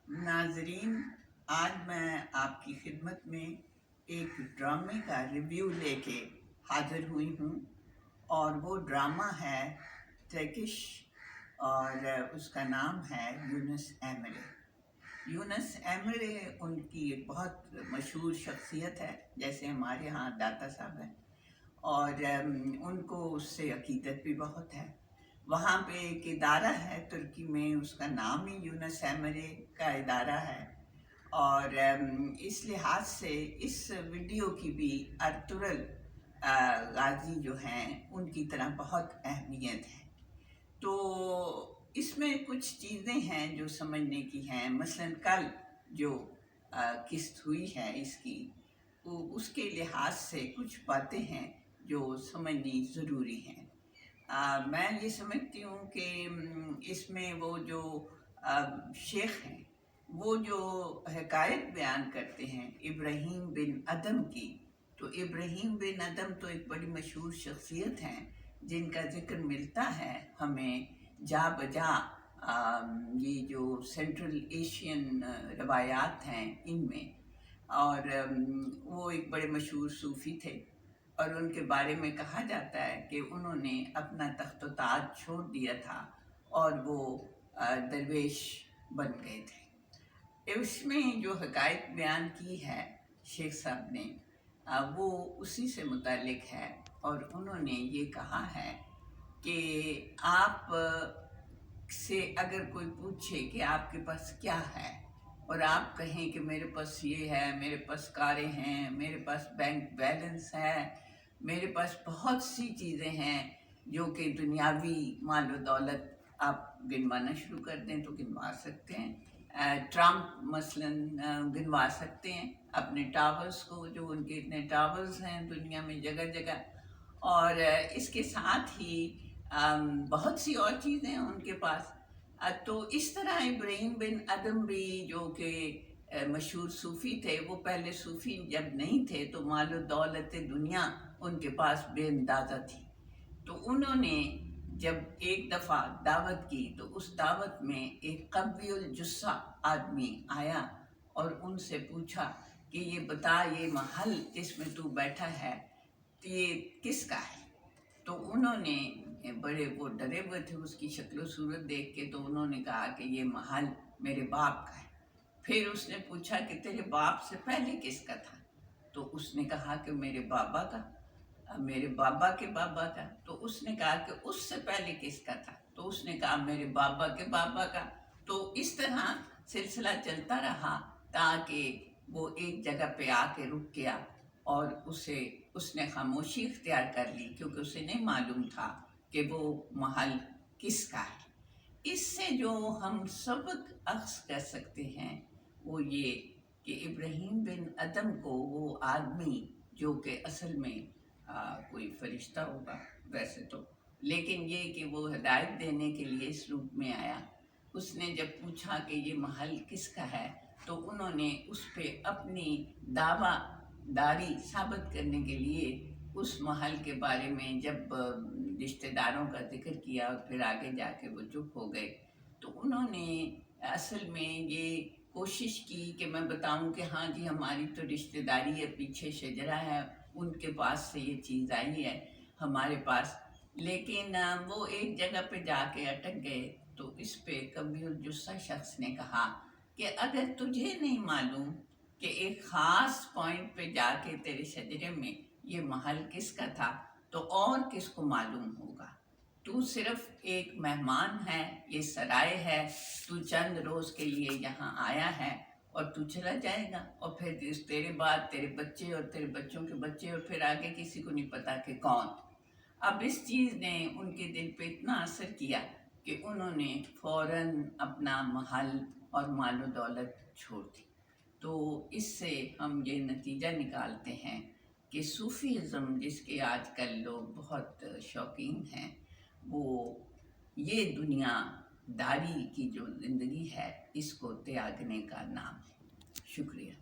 ناظرین، آج میں آپ کی خدمت میں ایک ڈرامے کا ریویو لے کے حاضر ہوئی ہوں، اور وہ ڈرامہ ہے ٹرکش، اور اس کا نام ہے یونس ایمرے۔ یونس ایمرے ان کی ایک بہت مشہور شخصیت ہے، جیسے ہمارے ہاں داتا صاحب ہیں، اور ان کو اس سے عقیدت بھی بہت ہے۔ وہاں پہ ایک ادارہ ہے ترکی میں، اس کا نام ہی یونس ایمرے کا ادارہ ہے، اور اس لحاظ سے اس ویڈیو کی بھی ارطغرل غازی جو ہیں ان کی طرح بہت اہمیت ہے۔ تو اس میں کچھ چیزیں ہیں جو سمجھنے کی ہیں، مثلاً کل جو قسط ہوئی ہے اس کی، اس کے لحاظ سے کچھ باتیں ہیں جو سمجھنی ضروری ہیں۔ میں یہ سمجھتی ہوں کہ اس میں وہ جو شیخ ہیں، وہ جو حکایت بیان کرتے ہیں ابراہیم بن ادم کی، تو ابراہیم بن ادم تو ایک بڑی مشہور شخصیت ہیں جن کا ذکر ملتا ہے ہمیں جا بجا یہ جو سینٹرل ایشین روایات ہیں ان میں، اور وہ ایک بڑے مشہور صوفی تھے، اور ان کے بارے میں کہا جاتا ہے کہ انہوں نے اپنا تخت و تاج چھوڑ دیا تھا اور وہ درویش بن گئے تھے۔ اس میں جو حکایت بیان کی ہے شیخ صاحب نے، وہ اسی سے متعلق ہے، اور انہوں نے یہ کہا ہے کہ آپ سے اگر کوئی پوچھے کہ آپ کے پاس کیا ہے، اور آپ کہیں کہ میرے پاس یہ ہے، میرے پاس کاریں ہیں، میرے پاس بینک بیلنس ہے، میرے پاس بہت سی چیزیں ہیں جو کہ دنیاوی مال و دولت، آپ گنوانا شروع کر دیں تو گنوا سکتے ہیں۔ ٹرمپ مثلاً گنوا سکتے ہیں اپنے ٹاورز کو، جو ان کے اتنے ٹاورز ہیں دنیا میں جگہ جگہ، اور اس کے ساتھ ہی بہت سی اور چیزیں ہیں ان کے پاس۔ تو اس طرح ابراہیم بن ادم بھی جو کہ مشہور صوفی تھے، وہ پہلے صوفی جب نہیں تھے تو مال و دولت دنیا ان کے پاس بے اندازہ تھی۔ تو انہوں نے جب ایک دفعہ دعوت کی تو اس دعوت میں ایک قوی الجثہ آدمی آیا اور ان سے پوچھا کہ یہ بتا، یہ محل جس میں تو بیٹھا ہے یہ کس کا ہے؟ تو انہوں نے بڑے وہ ڈرے ہوئے تھے اس کی شکل و صورت دیکھ کے، تو انہوں نے کہا کہ یہ محل میرے باپ کا ہے۔ پھر اس نے پوچھا کہ تیرے باپ سے پہلے کس کا تھا؟ تو اس نے کہا کہ میرے بابا کا، میرے بابا کے بابا کا۔ تو اس نے کہا کہ اس سے پہلے کس کا تھا؟ تو اس نے کہا میرے بابا کے بابا کا۔ تو اس طرح سلسلہ چلتا رہا تاکہ وہ ایک جگہ پہ آ کے رک گیا، اور اس نے خاموشی اختیار کر لی، کیونکہ اسے نہیں معلوم تھا کہ وہ محل کس کا ہے۔ اس سے جو ہم سبق اخذ کر سکتے ہیں وہ یہ کہ ابراہیم بن ادم کو، وہ آدمی جو کہ اصل میں کوئی فرشتہ ہوگا ویسے تو، لیکن یہ کہ وہ ہدایت دینے کے لیے اس روپ میں آیا، اس نے جب پوچھا کہ یہ محل کس کا ہے تو انہوں نے اس پہ اپنی دعویٰ داری ثابت کرنے کے لیے اس محل کے بارے میں جب رشتہ داروں کا ذکر کیا اور پھر آگے جا کے وہ چپ ہو گئے، تو انہوں نے اصل میں یہ کوشش کی کہ میں بتاؤں کہ ہاں جی ہماری تو رشتہ داری ہے، پیچھے شجرا ہے، ان کے پاس سے یہ چیز آئی ہے ہمارے پاس، لیکن وہ ایک جگہ پہ جا کے اٹک گئے۔ تو اس پہ قوی الجثہ شخص نے کہا کہ اگر تجھے نہیں معلوم کہ ایک خاص پوائنٹ پہ جا کے تیرے شجرے میں یہ محل کس کا تھا تو اور کس کو معلوم ہوگا؟ تو صرف ایک مہمان ہے، یہ سرائے ہے، تو چند روز کے لیے یہاں آیا ہے اور تو چلا جائے گا، اور پھر تیرے بعد تیرے بچے اور تیرے بچوں کے بچے، اور پھر آگے کسی کو نہیں پتا کہ کون۔ اب اس چیز نے ان کے دل پہ اتنا اثر کیا کہ انہوں نے فوراً اپنا محل اور مال و دولت چھوڑ دی۔ تو اس سے ہم یہ نتیجہ نکالتے ہیں کہ صوفیزم، جس کے آج کل لوگ بہت شوقین ہیں، وہ یہ دنیا داری کی جو زندگی ہے اس کو تیاگنے کا نام ہے۔ شکریہ۔